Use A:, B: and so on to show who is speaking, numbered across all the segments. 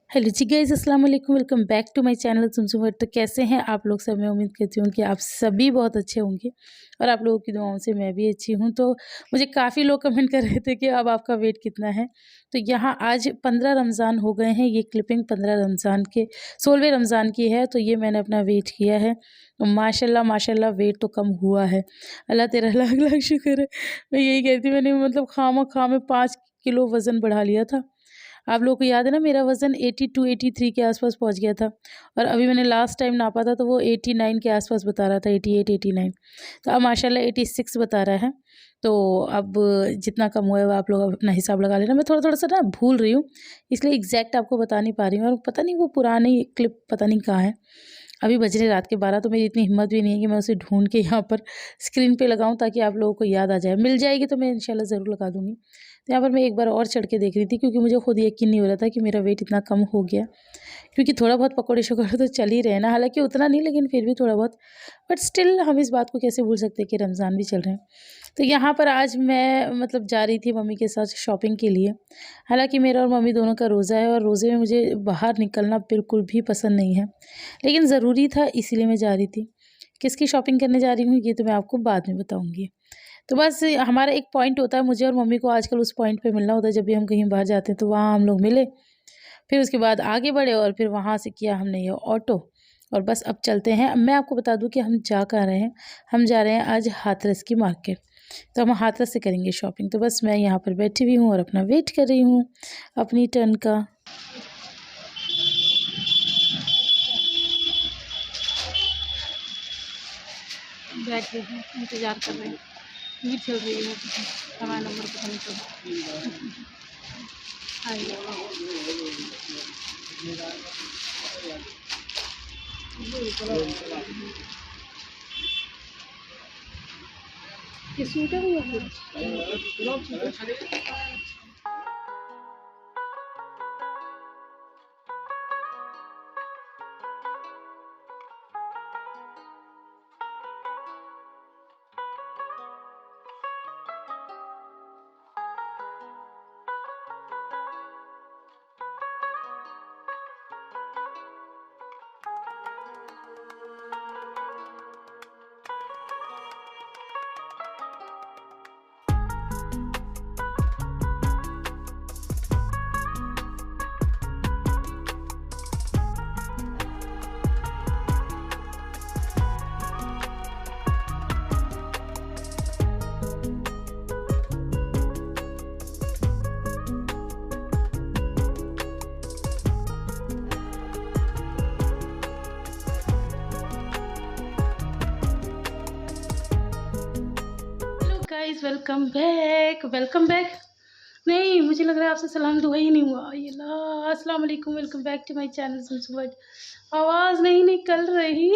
A: Hello जी guys, अस्सलाम वालेकुम। Welcome back to my channel Sumsum world. तो कैसे हैं आप लोग सब? मैं उम्मीद करती हूँ कि आप सभी बहुत अच्छे होंगे और आप लोगों की दुआओं से मैं भी अच्छी हूँ। तो मुझे काफ़ी लोग कमेंट कर रहे थे कि अब आपका वेट कितना है। तो यहाँ आज 15 रमज़ान हो गए हैं। ये क्लिपिंग 15 रमज़ान के 16वें रमज़ान की है। तो ये मैंने अपना वेट किया है। तो माशाल्लाह माशाल्लाह वेट तो कम हुआ है। अल्लाह तेरा लाख लाख शुक्र है। मैं यही कहती, मैंने मतलब खामा में 5 किलो वज़न बढ़ा लिया था। आप लोगों को याद है ना, मेरा वज़न 82-83 के आसपास पहुंच गया था और अभी मैंने लास्ट टाइम नापा था तो वो 89 के आसपास बता रहा था, 88-89। तो अब माशाल्लाह 86 बता रहा है। तो अब जितना कम हुआ है वो आप लोग अपना हिसाब लगा लेना। मैं थोड़ा-थोड़ा सा ना भूल रही हूँ, इसलिए एग्जैक्ट आपको बता नहीं पा रही हूँ और पता नहीं वो पुरानी क्लिप पता नहीं कहाँ है। अभी बज रहे रात के 12, तो मेरी इतनी हिम्मत भी नहीं है कि मैं उसे ढूँढ के यहाँ पर स्क्रीन पे लगाऊँ ताकि आप लोगों को याद आ जाए। मिल जाएगी तो मैं इंशाल्लाह ज़रूर लगा दूँगी। तो यहाँ पर मैं एक बार और चढ़ के देख रही थी क्योंकि मुझे खुद यकीन नहीं हो रहा था कि मेरा वेट इतना कम हो गया। क्योंकि थोड़ा बहुत पकौड़े-शकौड़े तो चल ही रहे हैं ना, हालाँकि उतना नहीं लेकिन फिर भी थोड़ा बहुत। बट स्टिल हम इस बात को कैसे भूल सकते हैं कि रमज़ान भी चल रहे हैं। तो यहाँ पर आज मैं मतलब जा रही थी मम्मी के साथ शॉपिंग के लिए। हालाँकि मेरा और मम्मी दोनों का रोज़ा है और रोज़े में मुझे बाहर निकलना बिल्कुल भी पसंद नहीं है। लेकिन ज़रूरी था इसीलिए मैं जा रही थी। किसकी शॉपिंग करने जा रही हूँ ये तो मैं आपको बाद में बताऊँगी। तो बस हमारा एक पॉइंट होता है, मुझे और मम्मी को आजकल उस पॉइंट पे मिलना होता है जब भी हम कहीं बाहर जाते हैं। तो वहाँ हम लोग मिले, फिर उसके बाद आगे बढ़े और फिर वहाँ से किया हमने ये ऑटो और बस अब चलते हैं। अब मैं आपको बता दूँ कि हम जा कहाँ रहे हैं। हम जा रहे हैं आज हाथरस की मार्केट। तो हम हाथरस से करेंगे शॉपिंग। तो बस मैं यहाँ पर बैठी हुई हूँ और अपना वेट कर रही हूँ अपनी टर्न का। बैठ गए हैं, इंतज़ार कर रहे हैं। ये चल रही है हमारा नंबर पता नहीं चल। ये सूट है भैया? Guys welcome back, welcome back. नहीं, मुझे लग रहा है आपसे सलाम दुआ ही नहीं हुआ। ये ला, अस्सलाम वालेकुम, welcome back to my channel Sumsum. आवाज़ नहीं निकल रही।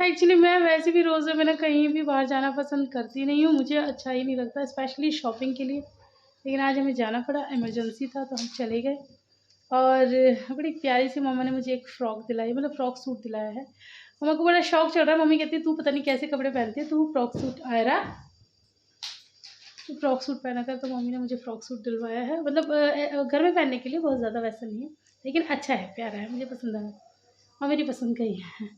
A: एक्चुअली मैं वैसे भी रोज़े में ना कहीं भी बाहर जाना पसंद करती नहीं हूँ, मुझे अच्छा ही नहीं लगता, स्पेशली शॉपिंग के लिए। लेकिन आज हमें जाना पड़ा, इमरजेंसी था तो हम चले गए। और बड़ी प्यारी सी मम्मा ने मुझे एक फ़्रॉक दिलाई, मतलब फ़्रॉक सूट दिलाया है। मम्मा को बड़ा शौक चढ़ रहा है। मम्मी कहती है तू पता नहीं कैसे कपड़े पहनती है, तू फ़्रॉक सूट आयरा, तो फ्रॉक सूट पहना कर। तो मम्मी ने मुझे फ़्रॉक सूट दिलवाया है, मतलब घर में पहनने के लिए, बहुत ज़्यादा वैसा नहीं है लेकिन अच्छा है, प्यारा है, मुझे पसंद आया और मेरी पसंद का ही है।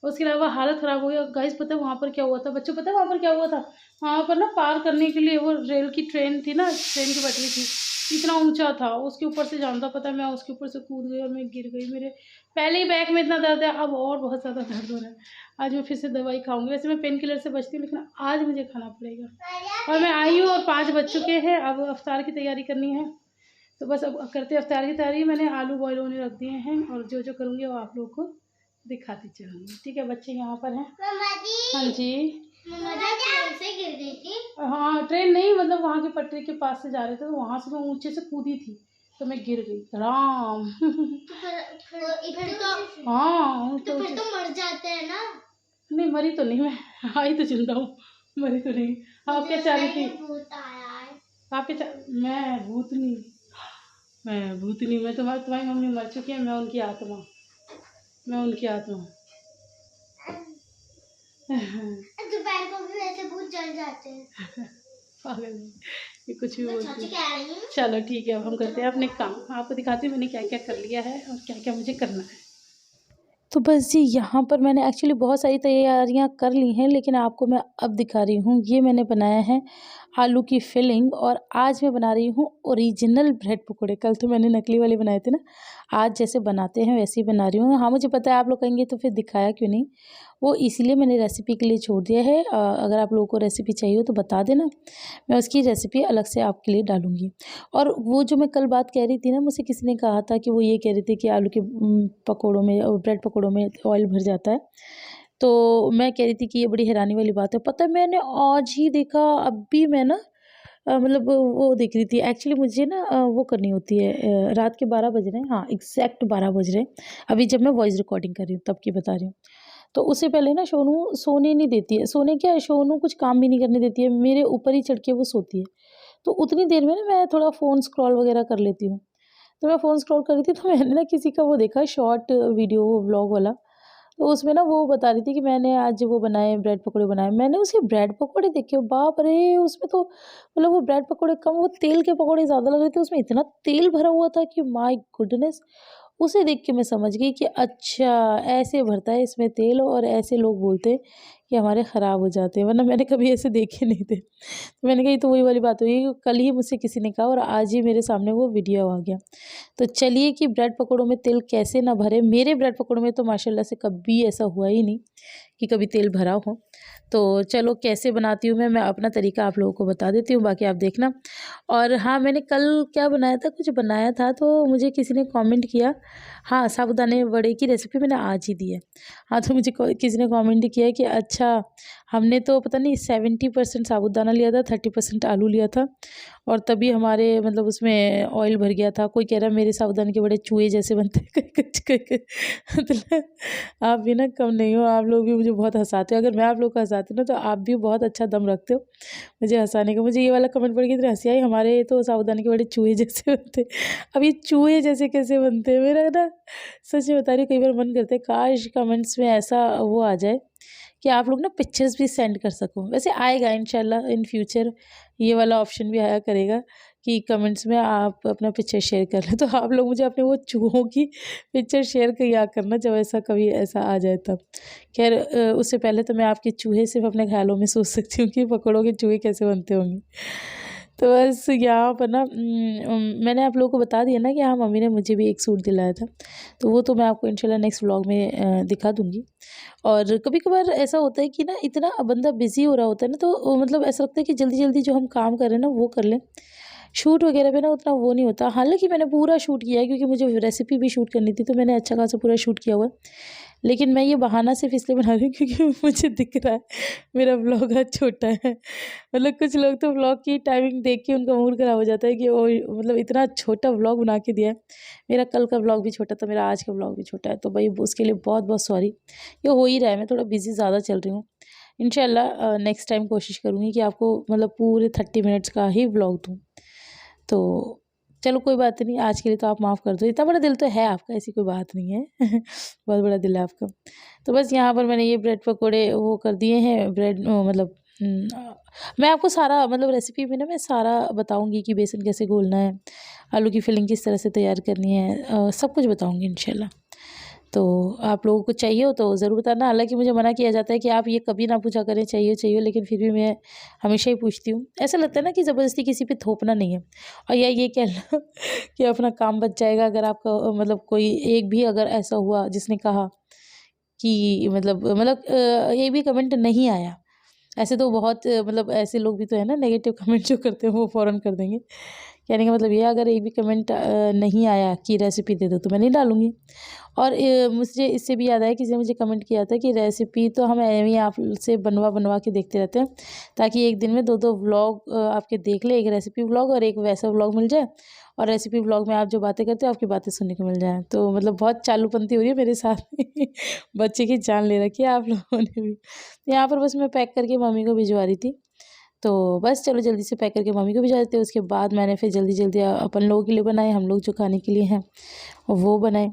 A: उसके अलावा हालत ख़राब हो गई। और गाइस पता है वहाँ पर क्या हुआ था? बच्चों पता है वहाँ पर क्या हुआ था? वहाँ पर ना पार करने के लिए वो रेल की ट्रेन थी ना, ट्रेन की पटरी थी, इतना ऊंचा था, उसके ऊपर से जाना था। पता है मैं उसके ऊपर से कूद गई और मैं गिर गई। मेरे पहले ही बैक में इतना दर्द है, अब और बहुत ज़्यादा दर्द हो रहा है। आज मैं फिर से दवाई खाऊंगी। वैसे मैं पेन किलर से बचती हूँ लेकिन आज मुझे खाना पड़ेगा। और मैं आई हूँ और 5 बज चुके हैं, अब अफ्तार की तैयारी करनी है। तो बस अब करते अफ्तार की तैयारी। मैंने आलू बॉयल होने रख दिए हैं और जो जो करूँगी वो आप लोगों को दिखाती चलूँगी। ठीक है, बच्चे यहाँ पर हैं। हाँ जी। ट्रेन से गिर गई थी? हाँ, ट्रेन नहीं, मतलब वहाँ की पटरी के पास से जा रहे थे तो वहाँ से मैं ऊंचे से कूदी थी तो मैं गिर गई धड़ाम। हाँ तो फिर तो मर जाते हैं ना? नहीं मरी तो नहीं मैं, आई तो जिंदा हूँ, मरी तो नहीं। आप क्या चाह रही थी? आप क्या मैं भूतनी, मैं भूतनी, मैं तुम्हारी मम्मी मर चुकी है, मैं उनकी आत्मा, मैं उनकी आत्मा। दोपहर को भी वैसे भूत जल जाते हैं। पागल है, ये कुछ भी बोलती है। चलो ठीक है, अब हम करते हैं अपने काम। आपको दिखाती हूँ मैंने क्या क्या कर लिया है और क्या क्या मुझे करना है। तो बस जी यहाँ पर मैंने एक्चुअली बहुत सारी तैयारियाँ कर ली हैं, लेकिन आपको मैं अब दिखा रही हूँ। ये मैंने बनाया है आलू की फिलिंग, और आज मैं बना रही हूँ ओरिजिनल ब्रेड पकोड़े। कल तो मैंने नकली वाले बनाए थे ना, आज जैसे बनाते हैं वैसे ही बना रही हूँ। हाँ मुझे पता है आप लोग कहेंगे तो फिर दिखाया क्यों नहीं, वो इसीलिए मैंने रेसिपी के लिए छोड़ दिया है। अगर आप लोगों को रेसिपी चाहिए हो तो बता देना, मैं उसकी रेसिपी अलग से आपके लिए डालूँगी। और वो जो मैं कल बात कह रही थी ना, मुझसे किसी ने कहा था कि वो ये कह रही थी कि आलू के पकौड़ों में और ब्रेड पकौड़ों में ऑयल भर जाता है। तो मैं कह रही थी कि ये बड़ी हैरानी वाली बात है। पता है मैंने आज ही देखा, अभी मैं ना मतलब वो देख रही थी। एक्चुअली मुझे ना वो करनी होती है, रात के 12 बज रहे हैं, हाँ एग्जैक्ट 12 बज रहे हैं अभी जब मैं वॉइस रिकॉर्डिंग कर रही हूँ तब की बता रही हूँ। तो उससे पहले ना सोनू सोने नहीं देती है, सोने क्या है, सोनू कुछ काम भी नहीं करने देती है, मेरे ऊपर ही चढ़ के वो सोती है। तो उतनी देर में ना मैं थोड़ा फ़ोन स्क्रॉल वगैरह कर लेती हूँ। तो मैं फ़ोन स्क्रॉल कर रही थी तो मैंने ना किसी का वो देखा शॉर्ट वीडियो, वो व्लॉग वाला। तो उसमें ना वो बता रही थी कि मैंने आज वो बनाए, ब्रेड पकौड़े बनाए। मैंने उसे ब्रेड पकौड़े देखे, बाप रे! उसमें तो मतलब वो ब्रेड पकौड़े कम, वो तेल के पकौड़े ज़्यादा लग रहे थे। उसमें इतना तेल भरा हुआ था कि माय गुडनेस! उसे देख के मैं समझ गई कि अच्छा ऐसे भरता है इसमें तेल, और ऐसे लोग बोलते हैं कि हमारे ख़राब हो जाते हैं, वरना मैंने कभी ऐसे देखे नहीं थे। तो मैंने कहा ये तो वही वाली बात हुई, कल ही मुझसे किसी ने कहा और आज ही मेरे सामने वो वीडियो आ गया। तो चलिए कि ब्रेड पकौड़ों में तेल कैसे ना भरे। मेरे ब्रेड पकौड़ों में तो माशाल्लाह से कभी ऐसा हुआ ही नहीं कि कभी तेल भरा हो। तो चलो कैसे बनाती हूँ मैं अपना तरीका आप लोगों को बता देती हूँ, बाकी आप देखना। और हाँ मैंने कल क्या बनाया था, कुछ बनाया था तो मुझे किसी ने कमेंट किया। हाँ साबूदाने वड़े की रेसिपी मैंने आज ही दी है। हाँ तो मुझे किसी ने कमेंट किया कि अच्छा हमने तो पता नहीं 70% साबूदाना लिया था, 30% आलू लिया था, और तभी हमारे मतलब उसमें ऑयल भर गया था। कोई कह रहा है मेरे साबूदाने के बड़े चूहे जैसे बनते हैं मतलब आप भी ना कम नहीं हो, आप लोग भी मुझे बहुत हँसाते हो। अगर मैं आप लोग को हँसाती हूँ ना तो आप भी बहुत अच्छा दम रखते हो मुझे हँसाने का। मुझे ये वाला कमेंट पढ़ के इतनी हँसी आई, हमारे तो साबूदाने के बड़े चूहे जैसे बनते हैं। अब ये चूहे जैसे कैसे बनते हैं, मेरा ना सच में बता रही हूँ, कई बार मन करता है काश कमेंट्स में ऐसा वो आ जाए कि आप लोग ना पिक्चर्स भी सेंड कर सको। वैसे आएगा इंशाल्लाह इन फ्यूचर, ये वाला ऑप्शन भी आया करेगा कि कमेंट्स में आप अपना पिक्चर शेयर कर लें। तो आप लोग मुझे अपने वो चूहों की पिक्चर शेयर किया करना जब ऐसा कभी ऐसा आ जाए तब। खैर उससे पहले तो मैं आपके चूहे सिर्फ अपने ख्यालों में सोच सकती हूँ कि पकौड़ों के चूहे कैसे बनते होंगे। तो बस यहाँ पर ना मैंने आप लोगों को बता दिया ना कि हाँ मम्मी ने मुझे भी एक सूट दिलाया था, तो वो तो मैं आपको इंशाल्लाह नेक्स्ट व्लॉग में दिखा दूँगी। और कभी-कभार ऐसा होता है कि ना इतना बंदा बिज़ी हो रहा होता है ना, तो मतलब ऐसा लगता है कि जल्दी-जल्दी जो हम काम कर रहे हैं ना वो कर लें। शूट वगैरह पे ना उतना वो नहीं होता। हालाँकि मैंने पूरा शूट किया है क्योंकि मुझे रेसिपी भी शूट करनी थी, तो मैंने अच्छा खासा पूरा शूट किया हुआ है। लेकिन मैं ये बहाना सिर्फ़ इसलिए बना रही हूँ क्योंकि मुझे दिख रहा है मेरा व्लॉग आज छोटा है। मतलब कुछ लोग तो व्लॉग की टाइमिंग देख के उनका मूड ख़राब हो जाता है कि ओह! मतलब इतना छोटा व्लॉग बना के दिया है। मेरा कल का व्लॉग भी छोटा था, मेरा आज का व्लॉग भी छोटा है, तो भई उसके लिए बहुत-बहुत सॉरी। ये हो ही रहा है, मैं थोड़ा बिज़ी ज़्यादा चल रही हूँ। इंशाल्लाह नेक्स्ट टाइम कोशिश करूँगी कि आपको मतलब पूरे 30 मिनट्स का ही व्लॉग दूँ। तो चलो कोई बात नहीं, आज के लिए तो आप माफ़ कर दो। इतना बड़ा दिल तो है आपका, ऐसी कोई बात नहीं है। बहुत बड़ा दिल है आपका। तो बस यहाँ पर मैंने ये ब्रेड पकोड़े वो कर दिए हैं, ब्रेड मतलब मैं आपको सारा मतलब रेसिपी में ना मैं सारा बताऊँगी कि बेसन कैसे घोलना है, आलू की फिलिंग किस तरह से तैयार करनी है, सब कुछ बताऊँगी इंशाल्लाह। तो आप लोगों को चाहिए हो तो ज़रूर बताना। हालाँकि मुझे मना किया जाता है कि आप ये कभी ना पूछा करें चाहिए, लेकिन फिर भी मैं हमेशा ही पूछती हूँ। ऐसा लगता है ना कि ज़बरदस्ती किसी पे थोपना नहीं है। और या ये कह लो कि अपना काम बच जाएगा अगर आपका मतलब कोई एक भी अगर ऐसा हुआ जिसने कहा कि ये भी कमेंट नहीं आया। ऐसे तो बहुत मतलब ऐसे लोग भी तो है ना नेगेटिव कमेंट जो करते हैं वो फ़ौरन कर देंगे। कहने का मतलब ये अगर एक भी कमेंट नहीं आया कि रेसिपी दे दो तो मैं नहीं डालूँगी। और मुझे इससे भी याद आया किसी ने मुझे कमेंट किया था कि रेसिपी तो हम एवं ही आप से बनवा के देखते रहते हैं, ताकि एक दिन में 2-2 व्लॉग आपके देख लें, एक रेसिपी व्लॉग और एक वैसा व्लॉग मिल जाए, और रेसिपी व्लॉग में आप जो बातें करते हो आपकी बातें सुनने को मिल जाएँ। तो मतलब बहुत चालूपंती हो रही है मेरे साथ बच्चे की जान ले रखी है आप लोगों ने भी। तो यहाँ पर बस मैं पैक करके मम्मी को भिजवा रही थी। तो बस चलो जल्दी से पैक करके मम्मी को भिजवा देते हैं। उसके बाद मैंने फिर जल्दी-जल्दी अपन लोगों के लिए बनाए, हम लोग जो खाने के लिए हैं वो बनाए।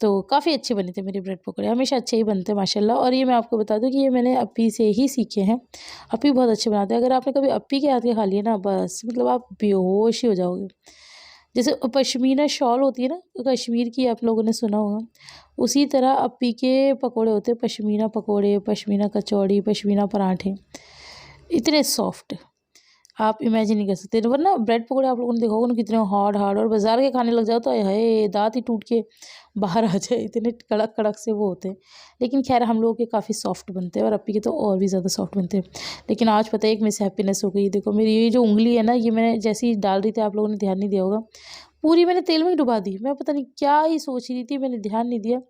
A: तो काफ़ी अच्छे बने थे मेरे ब्रेड पकौड़े, हमेशा अच्छे ही बनते हैं माशाल्लाह। और ये मैं आपको बता दूं कि ये मैंने अप्पी से ही सीखे हैं। अप्पी बहुत अच्छे बनाते हैं। अगर आपने कभी अप्पी के हाथ के खा लिए ना, बस मतलब आप बेहोश ही हो जाओगे। जैसे पश्मीना शॉल होती है ना, तो कश्मीर की, आप लोगों ने सुना होगा, उसी तरह अप्पी के पकौड़े होते हैं। पश्मीना पकौड़े, पश्मीना कचौड़ी, पश्मीना पराठे, इतने सॉफ्ट आप इमेजिन नहीं कर सकते। वरना ब्रेड पकौड़े आप लोगों ने देखा होगा ना, कितने हार्ड हार्ड, और बाज़ार के खाने लग जाओ तो हाय दाँत ही टूट के बाहर आ जाए, इतने कड़क कड़क से वो होते हैं। लेकिन खैर हम लोगों के काफ़ी सॉफ्ट बनते हैं, और अप्पी के तो और भी ज़्यादा सॉफ्ट बनते हैं। लेकिन आज पता है एक मिस हैप्पीनेस हो गई। देखो मेरी ये जो उंगली है ना, ये मैंने जैसे ही डाल रही थी, आप लोगों ने ध्यान नहीं दिया होगा, पूरी मैंने तेल में ही डुबा दी। मैं पता नहीं क्या ही सोच रही थी, मैंने ध्यान नहीं दिया।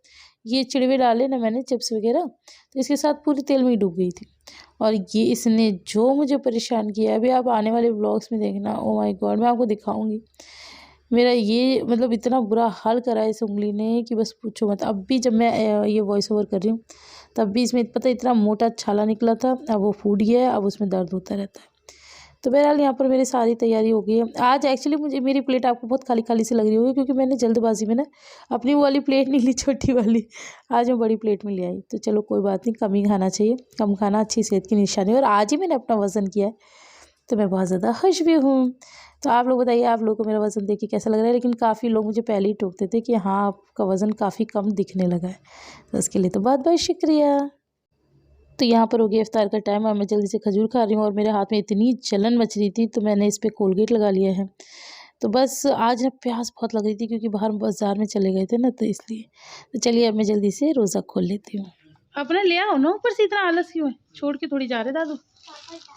A: ये चिड़वे डाले ना मैंने, चिप्स वगैरह, तो इसके साथ पूरी तेल में ही डूब गई थी। और ये इसने जो मुझे परेशान किया है, अभी आप आने वाले व्लॉग्स में देखना, ओ माय गॉड, मैं आपको दिखाऊंगी। मेरा ये मतलब इतना बुरा हाल करा है इस उंगली ने कि बस पूछो मत। अब भी जब मैं ये वॉइस ओवर कर रही हूँ, तब भी इसमें पता इतना मोटा छाला निकला था, अब वो फूट गया है, अब उसमें दर्द होता रहता है। तो बहरहाल यहाँ पर मेरी सारी तैयारी हो गई है। आज एक्चुअली मुझे मेरी प्लेट आपको बहुत खाली खाली सी लग रही होगी, क्योंकि मैंने जल्दबाजी में ना अपनी वो वाली प्लेट नहीं ली, छोटी वाली, आज मैं बड़ी प्लेट में ले आई। तो चलो कोई बात नहीं, कम ही खाना चाहिए, कम खाना अच्छी सेहत की निशानी है। और आज ही मैंने अपना वज़न किया है, तो मैं बहुत ज़्यादा खुश भी हूँ। तो आप लोग बताइए, आप लोगों को मेरा वज़न देख के कैसा लग रहा है। लेकिन काफ़ी लोग मुझे पहले ही टोकते थे कि हाँ आपका वज़न काफ़ी कम दिखने लगा है, तो उसके लिए तो बहुत बहुत शुक्रिया। तो यहाँ पर हो गया इफ्तार का टाइम, और मैं जल्दी से खजूर खा रही हूँ, और मेरे हाथ में इतनी जलन मच रही थी, तो मैंने इस पर कोलगेट लगा लिया है। तो बस आज ना प्यास बहुत लग रही थी, क्योंकि बाहर बाजार में चले गए थे ना, तो इसलिए। तो चलिए अब मैं जल्दी से रोज़ा खोल लेती हूँ। अपना ले आओ ना, ऊपर से इतना आलस क्यों है, छोड़ के थोड़ी जा रहे दादू।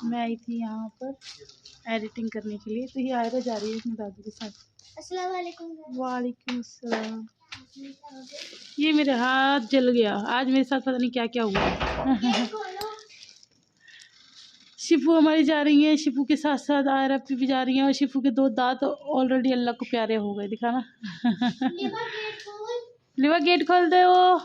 A: मैं आई थी यहाँ पर एडिटिंग करने के लिए, तो ये आयरा जा रही है अपने दादू के साथ। अस्सलाम वालेकुम। वालेकुम अस्सलाम। ये मेरे हाथ जल गया आज, मेरे साथ पता नहीं क्या क्या हुआ। शिफू हमारी जा रही है, शिफू के साथ साथ आयरा भी जा रही हैं, और शिफू के 2 दांत ऑलरेडी अल्लाह को प्यारे हो गए। दिखाना। लिवा गेट खोल दे वो।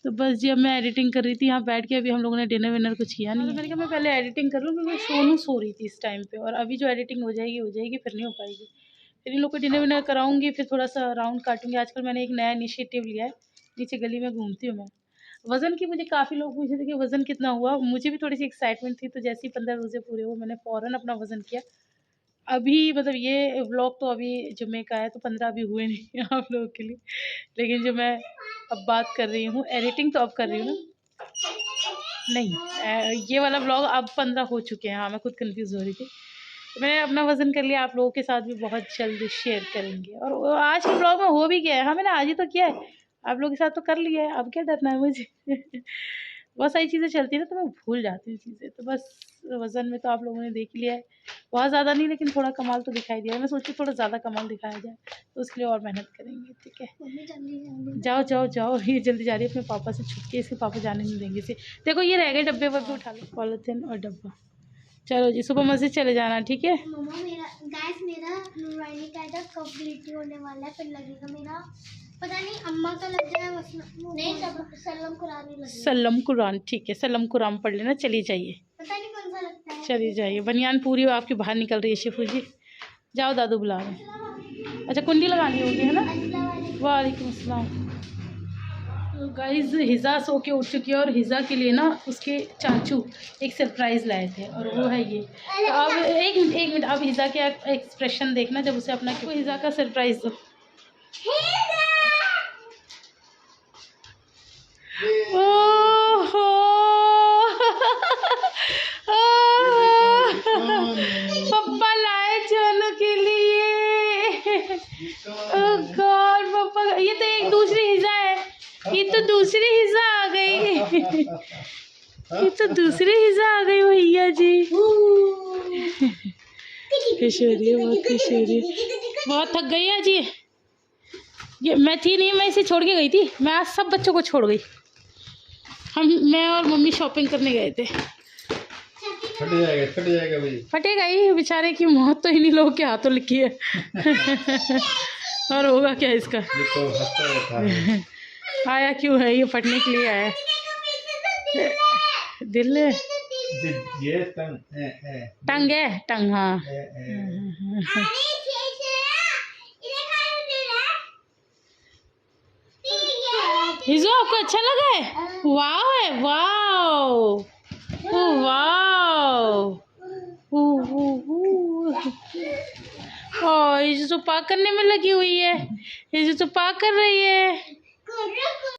A: तो बस जी अब मैं एडिटिंग कर रही थी यहाँ बैठ के। अभी हम लोगों ने डिनर विनर कुछ किया नहीं है। मैंने कहा मैं पहले एडिटिंग कर लूँ, क्योंकि सोनू सो रही थी इस टाइम पे, और अभी जो एडिटिंग हो जाएगी, फिर नहीं हो पाएगी। फिर इन लोग को डिनर विनर कराऊंगी, फिर थोड़ा सा राउंड काटूंगी। आजकल मैंने एक नया इनिशिएटिव लिया है, नीचे गली में घूमती हूँ मैं। वज़न की मुझे काफ़ी लोग पूछे थे कि वज़न कितना हुआ, मुझे भी थोड़ी सी एक्साइटमेंट थी। तो जैसे ही 15 रोज़े पूरे हुए, मैंने फ़ौरन अपना वज़न किया। अभी मतलब ये व्लॉग तो अभी जुम्मे का है, तो 15 अभी हुए नहीं आप लोगों के लिए। लेकिन जो मैं अब बात कर रही हूँ, एडिटिंग तो अब कर रही हूँ ना, नहीं ये वाला व्लॉग अब 15 हो चुके हैं। हाँ मैं खुद कंफ्यूज हो रही थी। तो मैंने अपना वज़न कर लिया, आप लोगों के साथ भी बहुत जल्द शेयर करेंगे। और आज के ब्लॉग में हो भी गया है, हाँ मैंने आज ही तो किया है, आप लोगों के साथ तो कर लिया है, अब क्या डरना है मुझे। बहुत सारी चीज़ें चलती है ना, तो मैं भूल जाती हूँ चीज़ें। तो बस वज़न में तो आप लोगों ने देख लिया है, बहुत ज़्यादा नहीं, लेकिन थोड़ा कमाल तो दिखाई दिया है। मैं सोची थोड़ा ज़्यादा कमाल दिखाया जाए, तो उसके लिए और मेहनत करेंगे। ठीक है, जाओ जाओ जाओ, ये जल्दी जा रही है अपने पापा से छुप के, इसके पापा जाने नहीं देंगे इसे। देखो ये रह गए डब्बे वब्बे, उठा लो पॉलीथिन और डब्बा। चलो जी, सुबह मस्जिद चले जाना, ठीक है।
B: मेरा नूरानी कायदा कंप्लीट होने वाला है, फिर लगेगा मेरा पता नहीं अम्मा का लग जाए, नहीं सल्लम कुरान ही लगेगा।
A: सल्लम कुरान, ठीक है, सल्लम कुरान पढ़ लेना। चलिए जाइए,
B: पता नहीं कौन सा लगता है।
A: चलिए जाइए, बनियान पूरी आपकी बाहर निकल रही है शिफू जी। जाओ दादू बुला रहे हैं। अच्छा कुंडी लगानी होगी है ना। वालेकुम अस्सलाम। तो गाइस हिज़ा सो के उठ चुकी है, और हिज़ा के लिए ना उसके चाचू एक सरप्राइज़ लाए थे, और वो है ये। तो अब एक मिनट, अब हिज़ा के एक्सप्रेशन देखना जब उसे अपना हिज़ा का सरप्राइज़ दो। ओहो पप्पा लाए चोनू के लिए। ओह गॉड पप्पा, ये तो एक दूसरी हिज़ा है, ये तो दूसरी हिज़ा आ गई। ये तो दूसरी हिज़ा आ गई भैया जी। खुश हो रही है, बहुत खुश हो रही है, बहुत थक गई है जी। ये मैं थी नहीं, मैं इसे छोड़ के गई थी, मैं आज सब बच्चों को छोड़ गई। मैं और मम्मी शॉपिंग करने गए थे।
C: फट जाएगा भाई,
A: फटेगा ही, बेचारे की मौत तो इन्हीं लोगों के हाथों लिखी है। और होगा क्या इसका।
C: तो हंसता रहता है।
A: आया क्यों है, ये फटने के लिए आया दिल।
C: ये
A: टंग है, टंग, हाँ। हिजो आपको अच्छा लगा है? वाव है, वाव, वाव। ये जो पा करने में लगी हुई है, ये जो पा कर रही है।